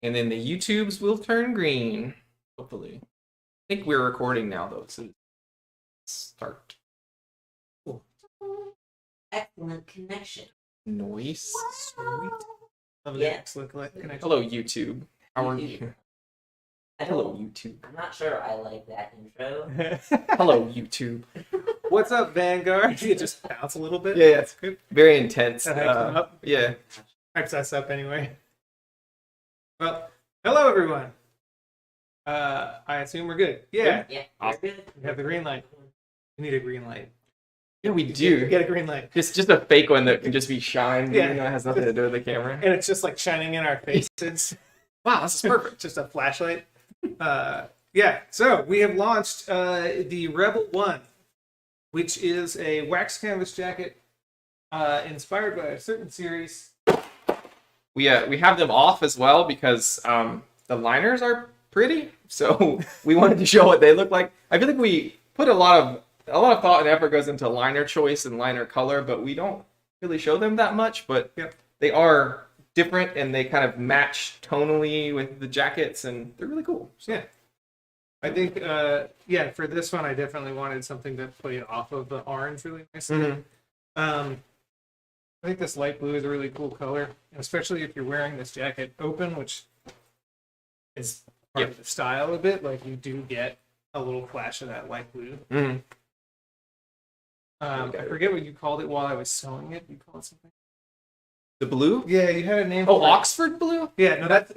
And then the YouTubes will turn green, hopefully. I think we're recording now, though, so start. Cool. Excellent connection. Noise. Sweet. Love Yeah. excellent connection. Hello, YouTube. How are you? Hello, YouTube. I'm not sure I like that intro. Hello, YouTube. What's up, Vanguard? You just bounce a little bit. Yeah, it's good. very intense. That hypes them up. Yeah. Hypes us up anyway. Well, hello everyone. I assume we're good. Yeah. Yeah, Awesome. you're good. We have the green light. We need a green light. Yeah, we You do. get a green light. Just a fake one that can just be shined. Yeah. You know, it has nothing to do with the camera. And it's just like shining in our faces. Wow, this is perfect. Just a flashlight. Yeah, so we have launched the Rebel 1, which is a wax canvas jacket inspired by a certain series. We have them off as well because the liners are pretty. So we wanted to show what they look like. I feel like we put a lot of thought and effort goes into liner choice and liner color, but we don't really show them that much. But they are different and they kind of match tonally with the jackets, and they're really cool. So. Yeah. I think, for this one, I definitely wanted something that played off of the orange really nicely. Mm-hmm. I think this light blue is a really cool color, especially if you're wearing this jacket open, which is part of the style a bit. Like, you do get a little flash of that light blue. Mm-hmm. I forget what you called it while I was sewing it. You called it something? The blue? Yeah, you had a name Oh, for it. Oxford blue? Yeah, no, that's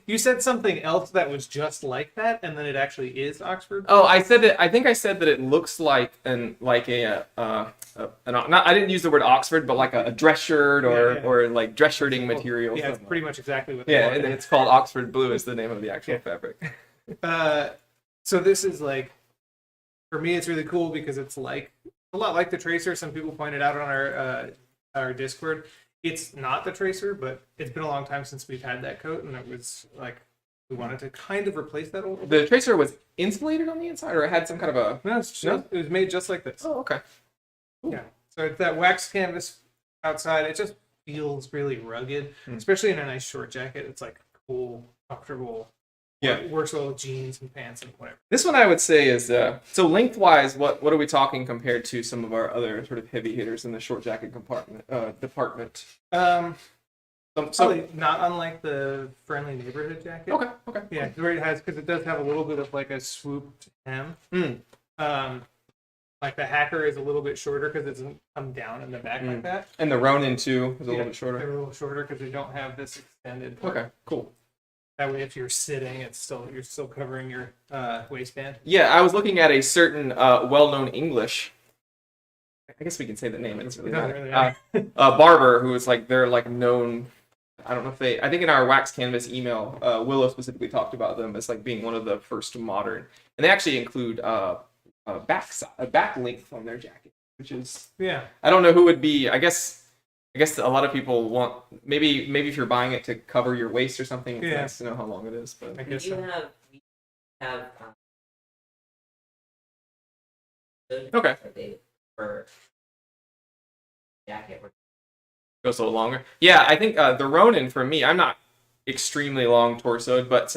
you said something else that was just like that, and then it actually is Oxford. Oh, I said it. I think I said that it looks like I didn't use the word Oxford, but like a dress shirt or like dress shirting material. Yeah, it's pretty much exactly what. Yeah, and it's called Oxford Blue is the name of the actual fabric. So this is like, for me, it's really cool because it's like a lot like the Tracer. Some people pointed out on our Discord. It's not the Tracer, but it's been a long time since we've had that coat, and it was like we wanted to kind of replace that a little bit. The Tracer was insulated on the inside, or it had some kind of a... No, it was made just like this. Oh, okay. Cool. Yeah. So it's that wax canvas outside. It just feels really rugged, especially in a nice short jacket. It's like cool, comfortable. Yeah. It works well with jeans and pants and whatever. This one I would say is so lengthwise. What are we talking compared to some of our other sort of heavy hitters in the short jacket department? Probably not unlike the Friendly Neighborhood jacket. Okay. Yeah, where it has, because it does have a little bit of like a swooped hem. Like the Hacker is a little bit shorter because it doesn't come down in the back like that. And the Ronin too is a little bit shorter. They're a little shorter because they don't have this extended. Okay, cool. That way, if you're sitting, you're still covering your waistband. Yeah, I was looking at a certain well-known English. I guess we can say the name. It doesn't really matter. Barber, who is like they're like known. I don't know if they. I think in our wax canvas email, Willow specifically talked about them as like being one of the first modern, and they actually include back length on their jacket, which is I don't know who would be. I guess a lot of people want maybe if you're buying it to cover your waist or something. It's nice to know how long it is. But I guess we have okay. For jacket. Goes a little longer. Yeah, I think the Ronin for me, I'm not extremely long torsoed, but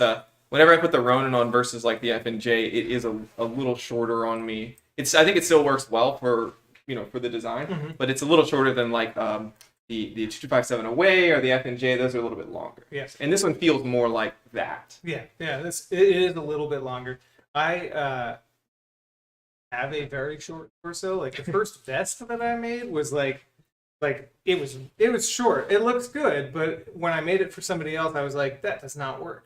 whenever I put the Ronin on versus like the F&J, it is a little shorter on me. I think it still works well for the design, but it's a little shorter than like the 2257 Away or the F&J. Those are a little bit longer. Yes. And this one feels more like that. Yeah. It is a little bit longer. I have a very short torso. Like the first vest that I made was like it was short. It looks good, but when I made it for somebody else, I was like, that does not work.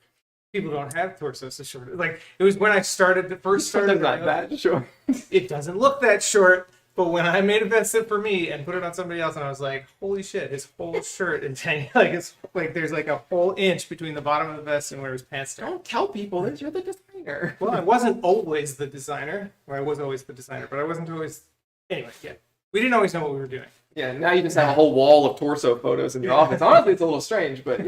People don't have torsos so short. Like it was when I started Not that short. It doesn't look that short. But when I made a vest fit for me and put it on somebody else, and I was like, "Holy shit!" His whole shirt is hanging it's like there's like a whole inch between the bottom of the vest and where his pants start. Don't tell people that you're the designer. Well, I wasn't always the designer. Or I was always the designer, but I wasn't always. Anyway, yeah, we didn't always know what we were doing. Yeah, now you just have a whole wall of torso photos in your office. Honestly, it's a little strange, but.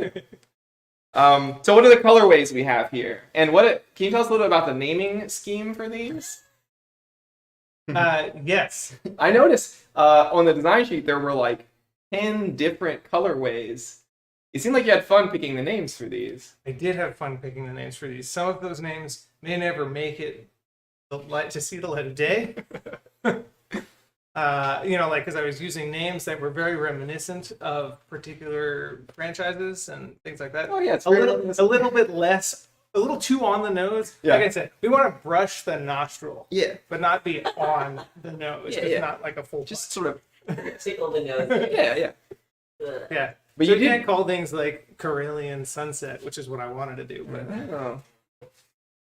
So what are the colorways we have here, and can you tell us a little bit about the naming scheme for these? Yes. I noticed on the design sheet there were like 10 different colorways it seemed like you had fun picking the names for these. I did have fun picking the names for these. Some of those names may never make it to see the light of day. Because I was using names that were very reminiscent of particular franchises and things like that. Oh yeah, it's a little bit less, a little too on the nose. Yeah. Like I said, we want to brush the nostril, Yeah, but not be on the nose. Yeah, It's yeah. not like a full. just sort of. Tickle the nose. Yeah. Ugh. Yeah. But So you you did. can't call things like Carillion Sunset, which is what I wanted to do. But Oh.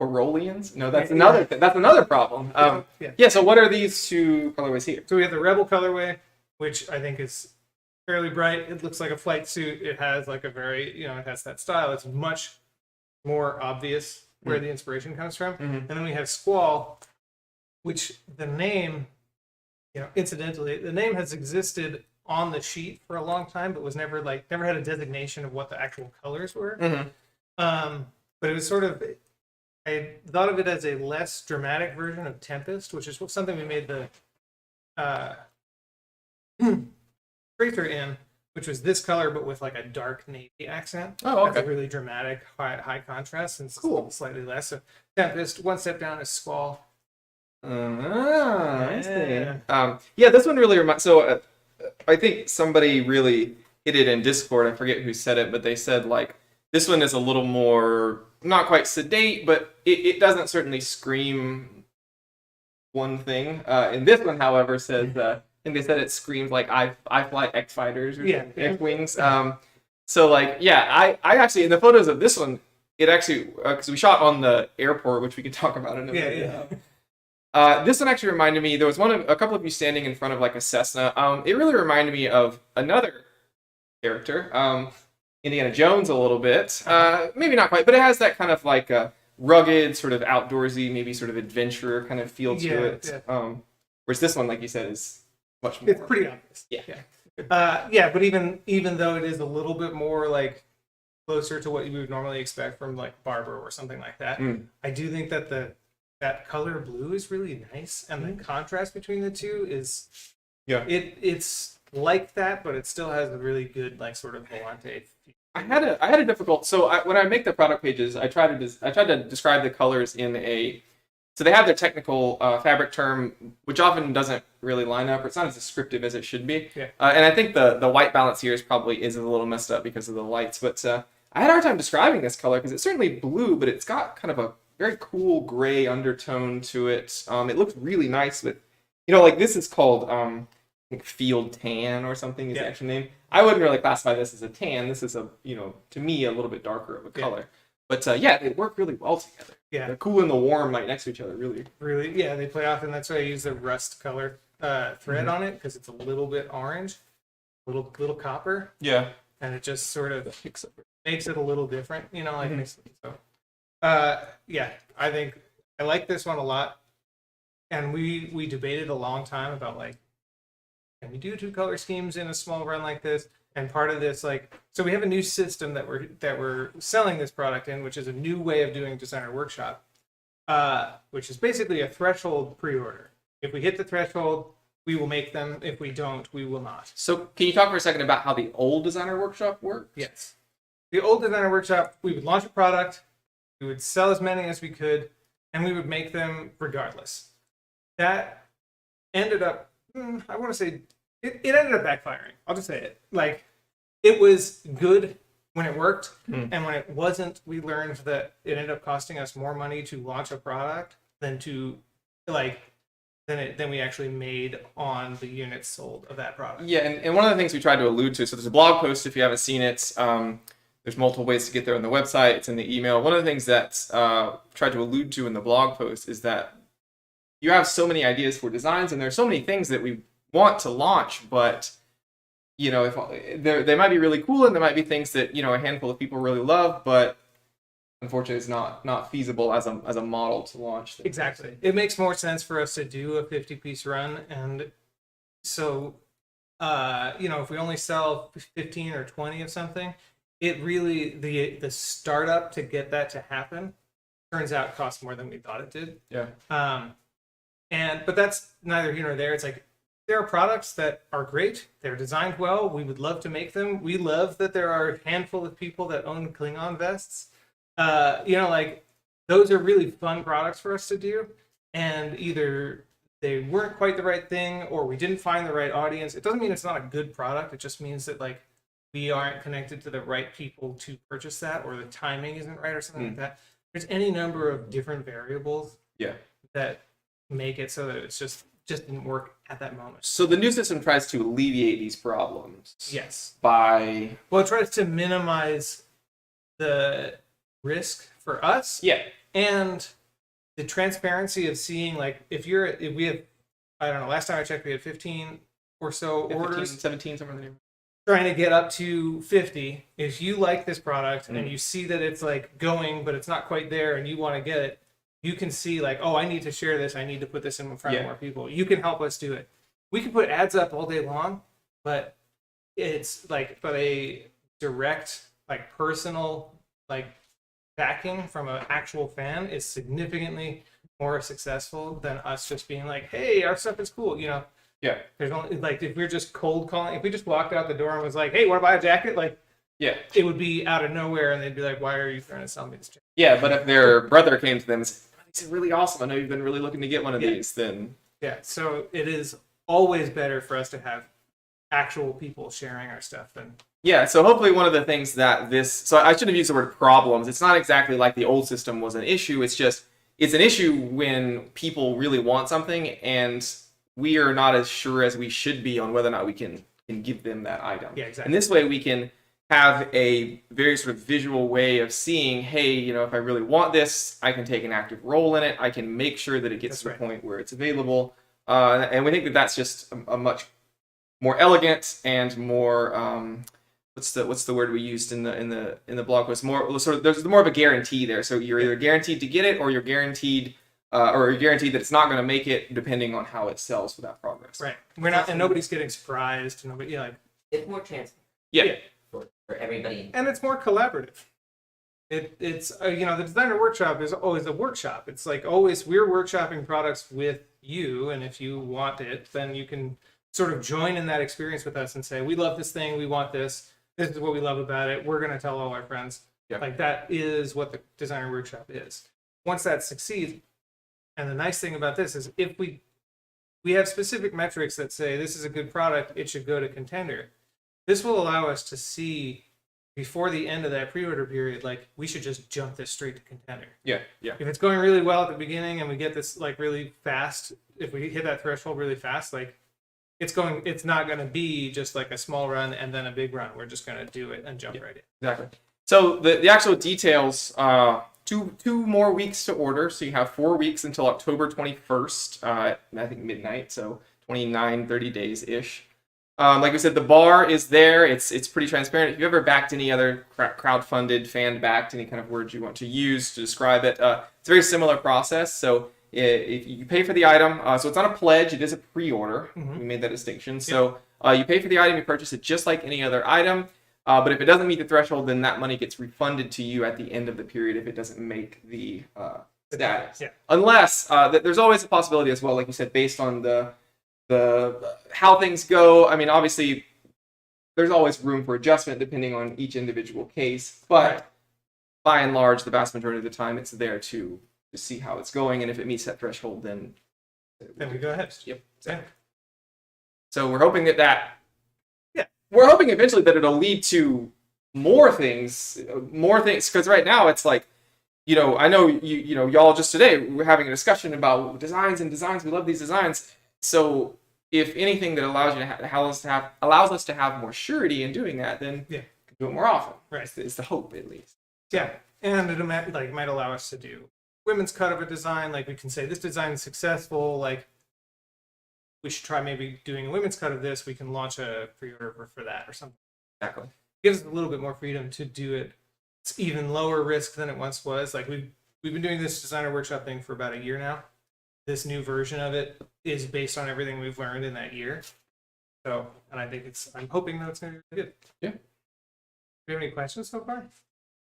Aurelians? No, that's Yeah. another. That's another problem. yeah. Yeah. So what are these two colorways here? So we have the Rebel colorway, which I think is fairly bright. It looks like a flight suit. It has like a very, it has that style. It's much more obvious where the inspiration comes from. Mhm. And then we have Squall, which the name, incidentally, the name has existed on the sheet for a long time, but was never had a designation of what the actual colors were. Mm-hmm. But it was sort of, I thought of it as a less dramatic version of Tempest, which is something we made the Tracer in, which was this color, but with like a dark navy accent. Oh, That's okay. a really dramatic, high contrast, and Cool. slightly less. So Tempest, one step down is Squall. I see. Yeah. Yeah, this one really reminds. So, I think somebody really hit it in Discord. I forget who said it, but they said like this one is a little more not quite sedate, but it doesn't certainly scream one thing. And this one, however, says I think they said it screams like I fly X fighters or Yeah. X wings. So like I actually in the photos of this one, it actually because we shot on the airport, which we could talk about in a minute. This one actually reminded me. There was a couple of you standing in front of like a Cessna. It really reminded me of another character, Indiana Jones, a little bit. Maybe not quite, but it has that kind of like a rugged, sort of outdoorsy, maybe sort of adventurer kind of feel to it. Whereas this one, like you said, is much more. It's pretty obvious. Yeah. But even though it is a little bit more like closer to what you would normally expect from like Barber or something like that, I do think that that color blue is really nice, and the contrast between the two is it's like that, but it still has a really good like sort of Volante. I had a difficult. So when I make the product pages, I tried to describe the colors in a. So they have their technical fabric term, which often doesn't really line up, or it's not as descriptive as it should be. Yeah. And I think the white balance here is a little messed up because of the lights. But I had a hard time describing this color because it's certainly blue, but it's got kind of a very cool gray undertone to it. It looks really nice with, like this is called I think field tan or something is the actual name. I wouldn't really classify this as a tan. This is to me, a little bit darker of a color. But they work really well together. Yeah. The cool and the warm right next to each other, really. Really, they play off, and that's why I use the rust color thread on it, because it's a little bit orange, little copper, Yeah. and it just sort of makes it a little different, so. I think I like this one a lot, and we debated a long time about like, can we do 2 color schemes in a small run like this? And part of this, so we have a new system that we're selling this product in, which is a new way of doing Designer Workshop, which is basically a threshold pre-order. If we hit the threshold, we will make them. If we don't, we will not. So can you talk for a second about how the old Designer Workshop worked? Yes. The old Designer Workshop, we would launch a product, we would sell as many as we could, and we would make them regardless. That ended up, I want to say, it ended up backfiring. I'll just say it. It was good when it worked, and when it wasn't, we learned that it ended up costing us more money to launch a product than than we actually made on the units sold of that product. Yeah, and one of the things we tried to allude to, so there's a blog post if you haven't seen it. There's multiple ways to get there on the website. It's in the email. One of the things that tried to allude to in the blog post is that you have so many ideas for designs, and there's so many things that we want to launch, but if they might be really cool, and there might be things that a handful of people really love, but unfortunately, it's not feasible as a model to launch. Exactly. It makes more sense for us to do a 50-piece run, and so if we only sell 15 or 20 of something, it really the startup to get that to happen turns out costs more than we thought it did. Yeah. But that's neither here nor there. It's like there are products that are great. They're designed well. We would love to make them. We love that there are a handful of people that own Klingon vests. Like those are really fun products for us to do. And either they weren't quite the right thing or we didn't find the right audience. It doesn't mean it's not a good product. It just means that like we aren't connected to the right people to purchase that, or the timing isn't right, or something like that. There's any number of different variables that make it so that it's just didn't work at that moment. So the new system tries to alleviate these problems. Yes. By It tries to minimize the risk for us. Yeah. And the transparency of seeing, like, if we have, I don't know, last time I checked, we had 15 or so orders. 15, 17, somewhere in the neighborhood. Trying to get up to 50. If you like this product and you see that it's like going, but it's not quite there, and you want to get it, you can see like, oh, I need to share this. I need to put this in front of more people. You can help us do it. We can put ads up all day long, but it's like, but a direct, like personal, like backing from an actual fan is significantly more successful than us just being like, hey, our stuff is cool, Yeah. There's only like, if we're just cold calling, if we just walked out the door and was like, hey, want to buy a jacket? Like, it would be out of nowhere, and they'd be like, why are you trying to sell me this jacket? Yeah, but if their brother came to them and said, "These are really awesome. I know you've been really looking to get one of these," then so it is always better for us to have actual people sharing our stuff. And so hopefully one of the things that so I shouldn't have used the word problems. It's not exactly like the old system was an issue. It's just, it's an issue when people really want something and we are not as sure as we should be on whether or not we can give them that item. Yeah, exactly. And this way we can have a very sort of visual way of seeing, hey, if I really want this, I can take an active role in it. I can make sure that it gets to the point where it's available. And we think that that's just a much more elegant and more what's the word we used in the blog post? More sort of, there's more of a guarantee there. So you're either guaranteed to get it, or you're guaranteed that it's not going to make it, depending on how it sells for that progress. Right. We're not, and nobody's getting surprised. Nobody, it's more transparent. Yeah. For everybody. And it's more collaborative. It's the designer workshop is always a workshop. It's like always we're workshopping products with you, and if you want it, then you can sort of join in that experience with us and say, we love this thing, we want this. This is what we love about it. We're going to tell all our friends. Yeah. Like that is what the designer workshop is. Once that succeeds, and the nice thing about this is if we have specific metrics that say this is a good product, it should go to Contender. This will allow us to see before the end of that pre-order period, like we should just jump this straight to Contender. Yeah. If it's going really well at the beginning and we get this like really fast, if we hit that threshold really fast, like it's not going to be just like a small run and then a big run. We're just going to do it and jump right in. Exactly. So the actual details, two more weeks to order. So you have 4 weeks until October 21st, I think midnight. So 30 days-ish. Like we said, the bar is there. It's pretty transparent. If you ever backed any other crowdfunded, fan-backed, any kind of words you want to use to describe it, it's a very similar process. So if you pay for the item, so it's not a pledge, it is a pre-order. Mm-hmm. We made that distinction. So you pay for the item, you purchase it just like any other item. But if it doesn't meet the threshold, then that money gets refunded to you at the end of the period if it doesn't make the status. Yeah. Unless there's always a possibility as well, like you said, based on the how things go. I mean, obviously, there's always room for adjustment depending on each individual case. But by and large, the vast majority of the time, it's there to see how it's going, and if it meets that threshold, then we go ahead. Yep. Exactly. So we're hoping that. We're hoping eventually that it'll lead to more things, because right now it's like, I know y'all just today we're having a discussion about designs. We love these designs. So if anything that allows us to have more surety in doing that, then we can do it more often. Right. It's the hope, at least. Yeah, and it might allow us to do women's cut of a design. Like we can say this design is successful. Like we should try maybe doing a women's cut of this. We can launch a pre-order for that or something. Exactly. Gives us a little bit more freedom to do it. It's even lower risk than it once was. Like we've been doing this designer workshop thing for about a year now. This new version of it is based on everything we've learned in that year. So, and I think I'm hoping that it's going to be good. Yeah. Do you have any questions so far?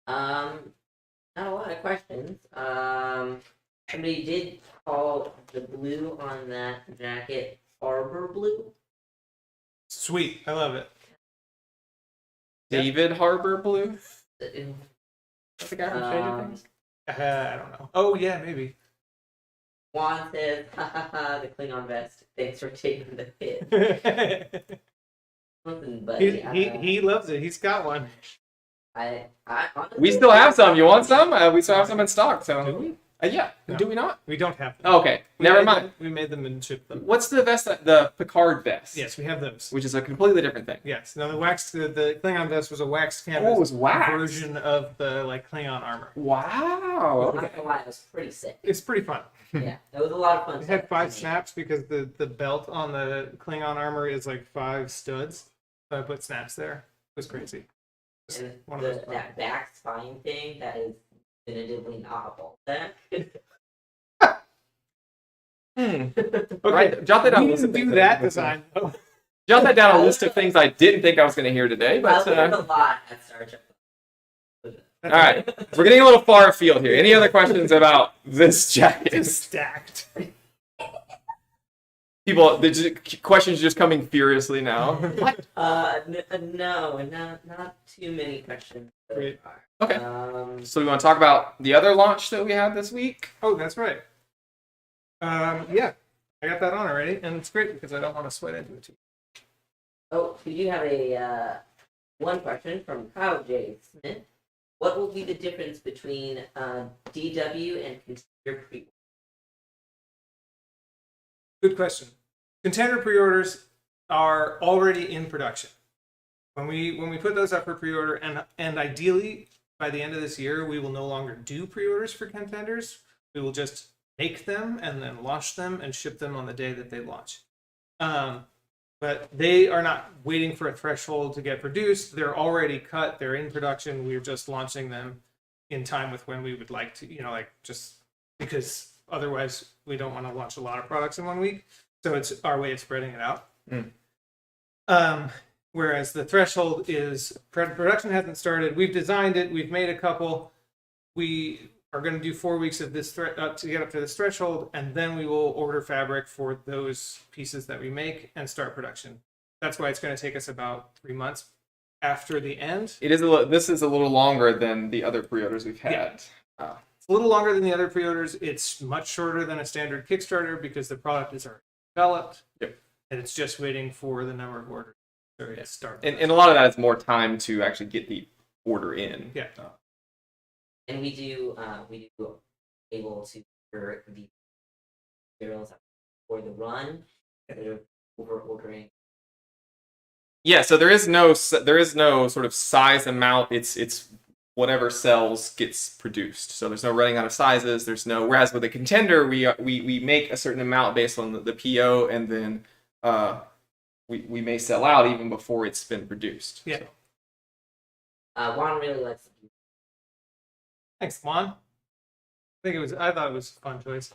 Not a lot of questions. Somebody did call the blue on that jacket Harbor Blue. Sweet. I love it. David Harbor Blue. The- That's the guy from Stranger Things. I don't know. Oh, yeah, maybe. Juan says, ha ha ha, the Klingon vest. Thanks for taking the hit. Listen, buddy. he loves it. He's got one. I honestly, We still have some. You want some? We still have some in stock. So Do we? yeah. No. Do we not? We don't have them. Oh, okay. We Never made mind. them- we made them and shipped them. What's the vest? The Picard vest. Yes, we have those. Which is a completely different thing. Yes. Now the Klingon vest was a waxed Oh, canvas it was waxed. version of the Klingon armor. Wow. I'm not gonna lie, it was pretty sick. It's pretty fun. Yeah, it was a lot of fun. It had stuff 5 to me. snaps because the belt on the Klingon armor is 5 studs. So I put snaps there. It was crazy. Just And one of those fun. that back spine thing, that is definitively not a ball sack. Okay, Right, jot that down. we a list of didn't things do I that didn't design though. Jot that down a list of things I didn't think I was going to hear today. I But learned a lot at Star Trek. all right, we're getting a little far afield here. Any other questions about this jacket? It's stacked. People, questions just coming furiously now. What? No, not too many questions. So Great. far. Okay. So we want to talk about the other launch that we had this week. Oh, that's right. Yeah, I got that on already, and it's great because I don't want to sweat into it too. Oh, we do have a one question from Kyle J. Smith. What will be the difference between DW and contender pre? Good question. Contender pre-orders are already in production. When we put those up for pre-order, and ideally by the end of this year, we will no longer do pre-orders for contenders. We will just make them and then launch them and ship them on the day that they launch. But they are not waiting for a threshold to get produced. They're already cut. They're in production. We're just launching them in time with when we would like to, just because otherwise we don't want to launch a lot of products in 1 week. So it's our way of spreading it out. Whereas the threshold is production hasn't started. We've designed it. We've made a couple. We are going to do 4 weeks of this to get up to this threshold, and then we will order fabric for those pieces that we make and start production. That's why it's going to take us about 3 months after the end. It is this is a little longer than the other pre-orders we've had. Yeah. It's a little longer than the other pre-orders. It's much shorter than a standard Kickstarter because the product is already developed. Yep. And it's just waiting for the number of orders to start. And a lot of that is more time to actually get the order in. Yeah. And we do able to order the materials for the run instead of over ordering. Yeah, so there is no sort of size amount. It's whatever sells gets produced. So there's no running out of sizes. Whereas with a contender, we make a certain amount based on the PO, and then we may sell out even before it's been produced. Yeah. So. Juan really likes to do. Thanks, Juan. I thought it was a fun choice.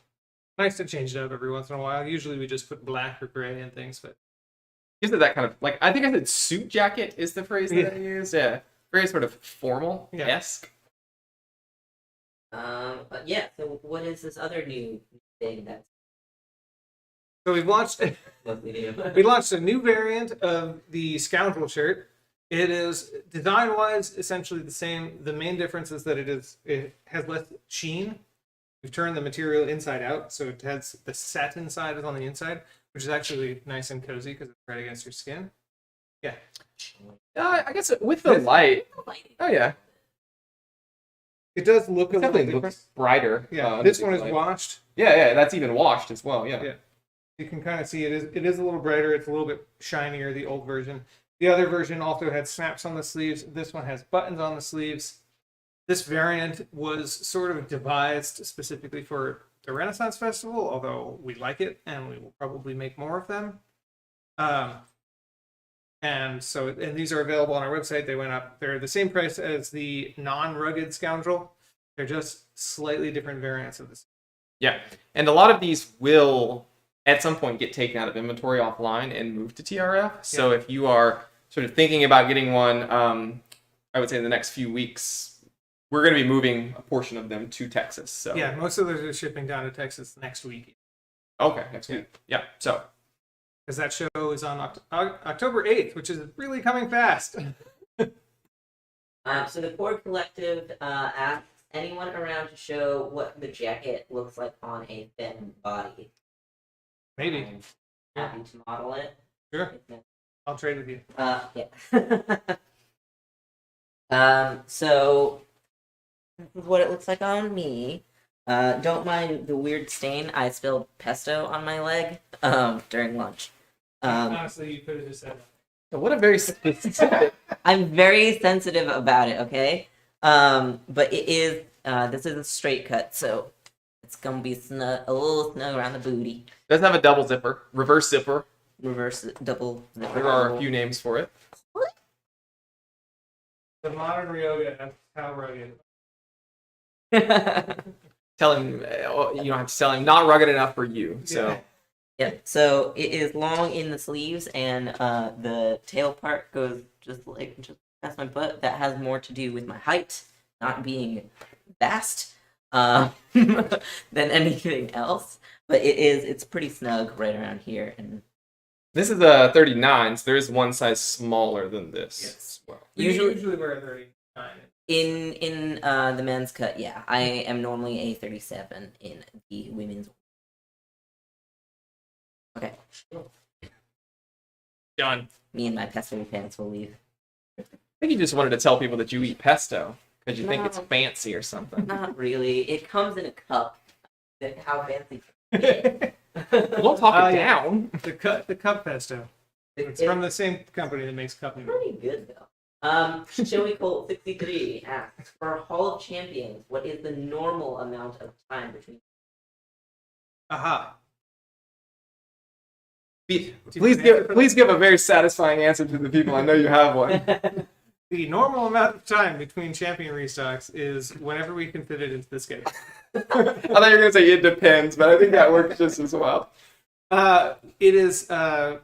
Nice to change it up every once in a while. Usually we just put black or gray in things, but Gives it that kind of I think I said suit jacket is the phrase that Yeah. I use. Yeah, very sort of formal esque. But yeah. So what is this other new thing that's so we've launched mostly new? we launched a new variant of the Scoundrel Shirt. It is design-wise essentially the same. The main difference is that it has less sheen. We've turned the material inside out, so it has the satin side is on the inside, which is actually nice and cozy because it's right against your skin. Yeah. I guess with the light. Oh yeah, It does look a it little definitely different. looks brighter. Yeah, under this the one is light. washed. Yeah, that's even washed as well. Yeah. Yeah. You can kind of see it is a little brighter. It's a little bit shinier, the old version. The other version also had snaps on the sleeves. This one has buttons on the sleeves. This variant was sort of devised specifically for the Renaissance Festival, although we like it and we will probably make more of them. And these are available on our website. They went up. They're the same price as the non-rugged Scoundrel. They're just slightly different variants of this. Yeah, and a lot of these will at some point get taken out of inventory offline and moved to TRF. So if you are sort of thinking about getting one, I would say in the next few weeks, we're going to be moving a portion of them to Texas. So Yeah, most of those are shipping down to Texas next week. Okay, next week. Yeah. So because that show is on October 8th, which is really coming fast. So the Cord Collective asks anyone around to show what the jacket looks like on a thin body. Maybe. I'm happy to model it. Sure. I'll trade with you. Yeah. So this is what it looks like on me. Don't mind the weird stain. I spilled pesto on my leg during lunch. Honestly, you could have just said What a very specific. I'm very sensitive about it, okay? But it is this is a straight cut, so it's gonna be snug, a little snug around the booty. Doesn't have a double zipper, reverse zipper. Reverse double zipper. There are a few names for it. the modern Ryoga. That's how rugged. Tell him you don't have to tell him not rugged enough for you. So Yeah, so it is long in the sleeves, and the tail part goes just past my butt. That has more to do with my height, not being vast, than anything else. But it's pretty snug right around here, and this is a 39, so there is one size smaller than this. Yes. As well. Usually we're at 39. in the men's cut, yeah, I am normally a 37 in the women's. Okay, Done. me and my pesto pants will leave. I think you just wanted to tell people that you eat pesto because you think it's No. fancy or something. Not really. It comes in a cup. How fancy. Don't talk it yeah. down. The cup pesto. It's from the same company that makes cup noodles. Pretty good though. Joey Colt 63 asks, for Hall of Champions, what is the normal amount of time between? Aha. Please give a very satisfying answer to the people. I know you have one. The normal amount of time between champion restocks is whenever we can fit it into the schedule. I thought you were gonna say it depends, but I think that works just as well. It is. It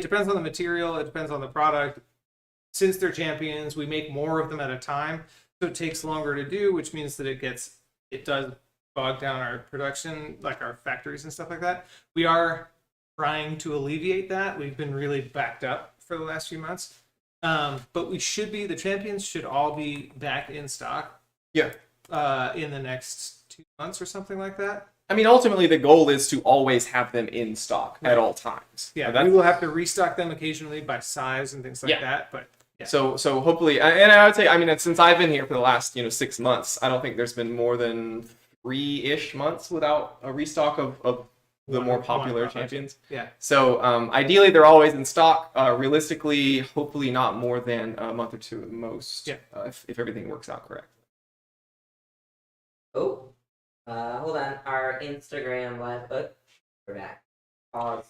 depends on the material. It depends on the product. Since they're champions, we make more of them at a time, so it takes longer to do, which means that it does bog down our production, like our factories and stuff like that. We are trying to alleviate that. We've been really backed up for the last few months, but the champions should all be back in stock. Yeah. In the next 2 months or something like that. I mean, ultimately, the goal is to always have them in stock at all times. Yeah, we will have to restock them occasionally by size and things like that, but yeah. So hopefully, and I would say, I mean, since I've been here for the last 6 months, I don't think there's been more than 3-ish months without a restock of the more popular champions. Yeah. So ideally, they're always in stock. Realistically, hopefully not more than a month or two at most. Yeah. If everything works out correctly. Oh, hold on. Our Instagram live. We're back. Pause.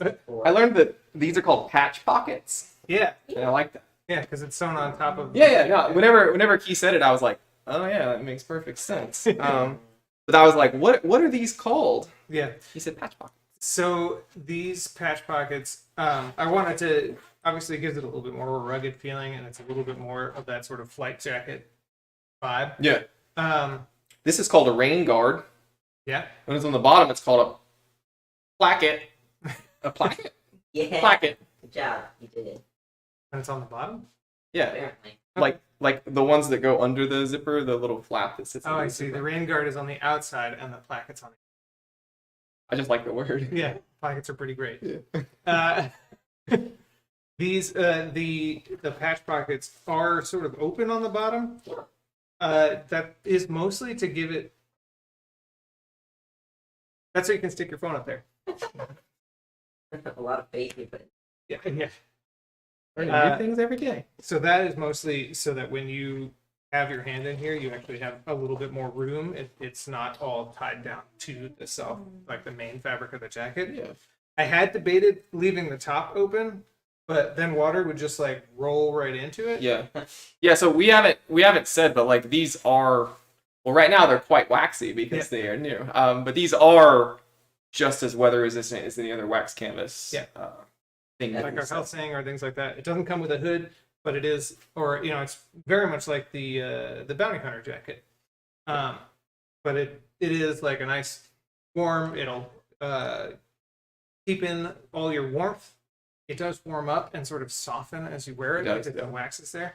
I learned that these are called patch pockets, Yeah, and I like that. yeah, because it's sewn on top of. Yeah. No, whenever Key said it, I was like, oh yeah, that makes perfect sense. But I was like, what are these called? Yeah. He said patch pockets. So these patch pockets, I wanted to obviously it gives it a little bit more of a rugged feeling, and it's a little bit more of that sort of flight jacket vibe. Yeah. This is called a rain guard. Yeah. When it's on the bottom, it's called a placket. A placket? Yeah. Placket. Good job. You did it. And it's on the bottom. Yeah. Apparently. Like the ones that go under the zipper, the little flap that sits. Oh, under I the see. zipper. The rain guard is on the outside, and the placket's on I just like the word. the. Yeah, plackets are pretty great. Yeah. These the patch pockets are sort of open on the bottom. That is mostly to give it. That's so you can stick your phone up there. A lot of faith you put. Yeah. Learning new things every day. So that is mostly so that when you have your hand in here, you actually have a little bit more room. It's not all tied down to the self, like the main fabric of the jacket. Yeah. I had debated leaving the top open, but then water would just like roll right into it. Yeah. Yeah. So we haven't said, but like these are, well, right now they're quite waxy because they are new. But these are just as weather resistant as any other wax canvas. Yeah. Thing Like our health saying or things like that. It doesn't come with a hood, but it is, or it's very much like the bounty hunter jacket. But it is like a nice warm. It'll keep in all your warmth. It does warm up and sort of soften as you wear it. It does, because yeah. the wax is there.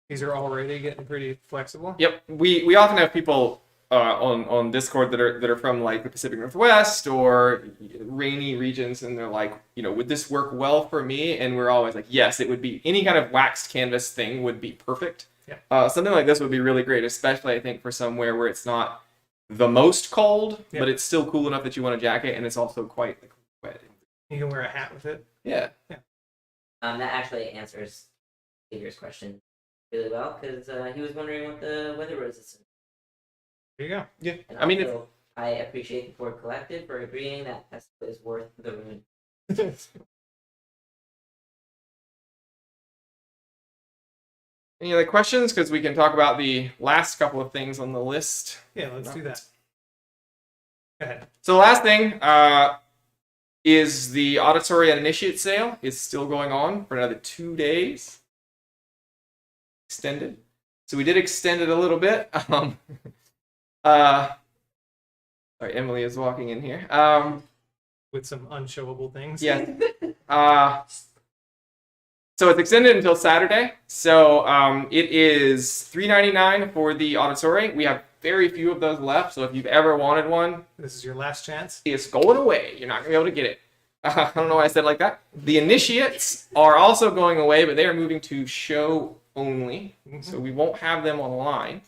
These are already getting pretty flexible. Yep. We often have people on Discord that are from like the Pacific Northwest or rainy regions, and they're like, would this work well for me? And we're always like, yes, it would be. Any kind of waxed canvas thing would be perfect. Yeah. Something like this would be really great, especially I think for somewhere where it's not the most cold, Yeah. but it's still cool enough that you want a jacket, and it's also quite like, wet. You can wear a hat with it. Yeah. That actually answers Xavier's question really well, because he was wondering what the weather roses. There you go. Yeah. And I mean, also, I appreciate the Ford Collective for agreeing that Tesla is worth the ruin. Any other questions? Because we can talk about the last couple of things on the list. Yeah, let's do that. Go ahead. So the last thing is the Auditory and Initiate sale is still going on for another 2 days. Extended. So we did extend it a little bit. Sorry, Emily is walking in here. With some unshowable things. Yeah. So it's extended until Saturday. So it is $3.99 for the Auditory. We have very few of those left. So if you've ever wanted one, This is your last chance. it's going away. You're not going to be able to get it. I don't know why I said it like that. The Initiates are also going away, but they are moving to show only. So we won't have them online.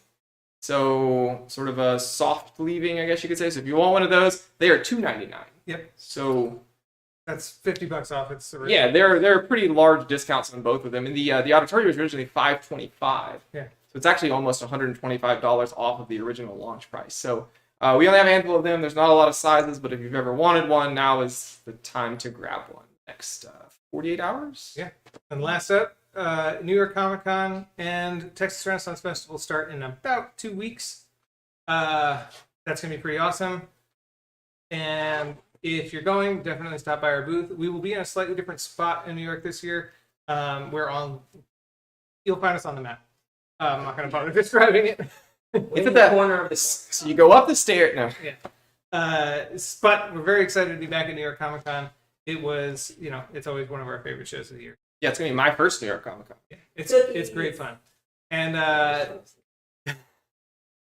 So sort of a soft leaving, I guess you could say. So if you want one of those, they are $2.99. Yep. So That's $50 off. It's original. yeah, there are pretty large discounts on both of them. And the Auditory was originally $525. Yeah. So it's actually almost $125 off of the original launch price. So we only have a handful of them. There's not a lot of sizes, but if you've ever wanted one, now is the time to grab one. Next 48 hours. Yeah. And last up, New York Comic Con and Texas Renaissance Festival start in about 2 weeks. That's going to be pretty awesome. And if you're going, definitely stop by our booth. We will be in a slightly different spot in New York this year. You'll find us on the map. I'm not going to bother describing it. It's at that corner of the So you go up the stair. No. But we're very excited to be back at New York Comic Con. It was, it's always one of our favorite shows of the year. Yeah, it's gonna be my first New York Comic Con. It's great fun. And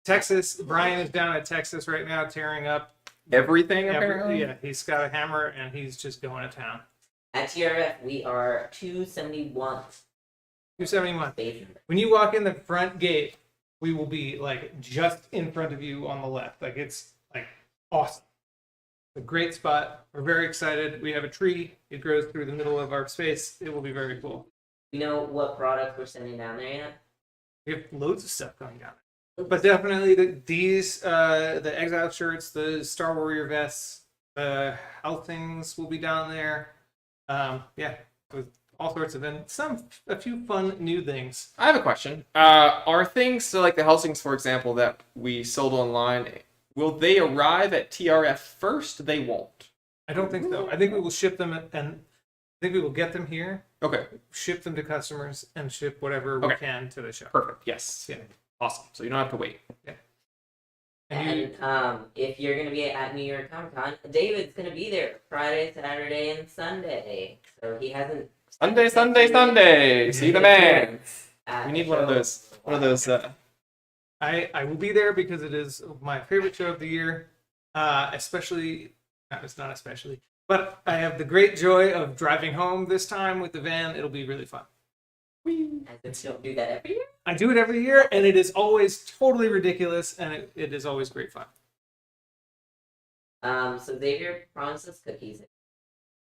Texas, Brian is down at Texas right now tearing up Everything. Apparently. yeah, he's got a hammer and he's just going to town. At TRF, we are 271. 271. Bathing. When you walk in the front gate, we will be like just in front of you on the left. Like it's like awesome. It's a great spot. We're very excited. We have a tree. It grows through the middle of our space. It will be very cool. You know what product we're sending down there yet? We have loads of stuff going down. But definitely the Exile shirts, the Star Warrior vests, the health things will be down there. With all sorts of and a few fun new things. I have a question. Are things so like the Helsings, for example, that we sold online? Will they arrive at TRF first? They won't. I don't think so. I think we will ship them and I think we will get them here, Okay. ship them to customers, and ship whatever we Okay. can to the show. Perfect. Yes. Yeah. Awesome. So you don't have to wait. And And if you're gonna be at New York Comic Con, David's gonna be there Friday, Saturday, and Sunday. So he hasn't. Sunday. See the man. at We the need one of show. those. One of those. I will be there because it is my favorite show of the year. Especially, it's not especially, but I have the great joy of driving home this time with the van. It'll be really fun. As if you don't do that every year. I do it every year, and it is always totally ridiculous, and it is always great fun. So Xavier promised us cookies.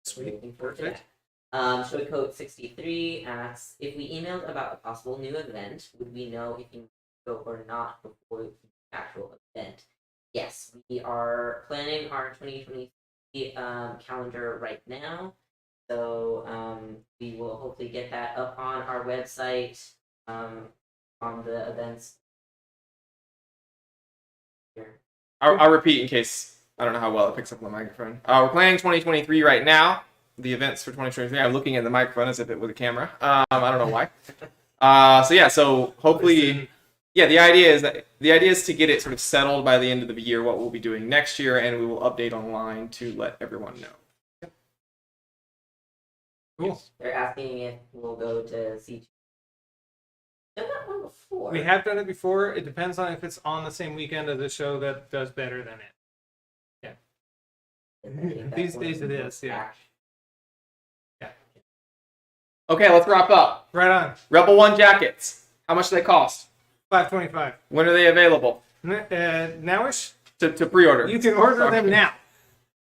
Sweet. Looking forward to Perfect. that. Showy Coat 63 asks, if we emailed about a possible new event, would we know if you go or not before the actual event? Yes, we are planning our 2023 calendar right now. So we will hopefully get that up on our website on the events. Here. I'll repeat in case I don't know how well it picks up on the microphone. We're planning 2023 right now. The events for 2023. I'm looking at the microphone as if it was a camera. I don't know why. So hopefully, the idea is to get it sort of settled by the end of the year what we'll be doing next year, and we will update online to let everyone know. Cool. They're asking if we'll go to see. Done that one before. We have done it before. It depends on if it's on the same weekend as the show that does better than it. And I think that's These one of days the it most is, yeah. action- Okay, let's wrap up. Right on. Rebel One jackets. How much do they cost? $5.25. When are they available Nowish, to pre-order? you can order Sorry. them now.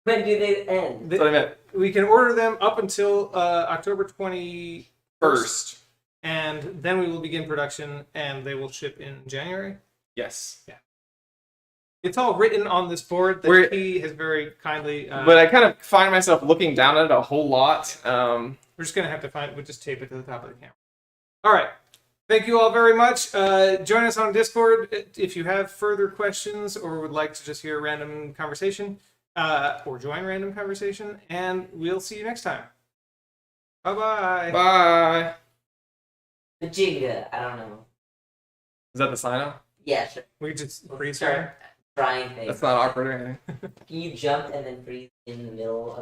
When do they end? That's what I meant. We can order them up until October 21st, First. and then we will begin production, and they will ship in January. Yes. It's all written on this board that We're- he has very kindly. But I kind of find myself looking down at it a whole lot. We're just gonna have to find. We'll just tape it to the top of the camera. All right. Thank you all very much. Join us on Discord if you have further questions or would like to just hear a random conversation, or join random conversation. And we'll see you next time. Bye-bye. Bye. The Jenga. I don't know. Is that the sign up? Yeah, sure. We just freeze Start her. trying things. That's not awkward or anything. Can you jump and then freeze in the middle of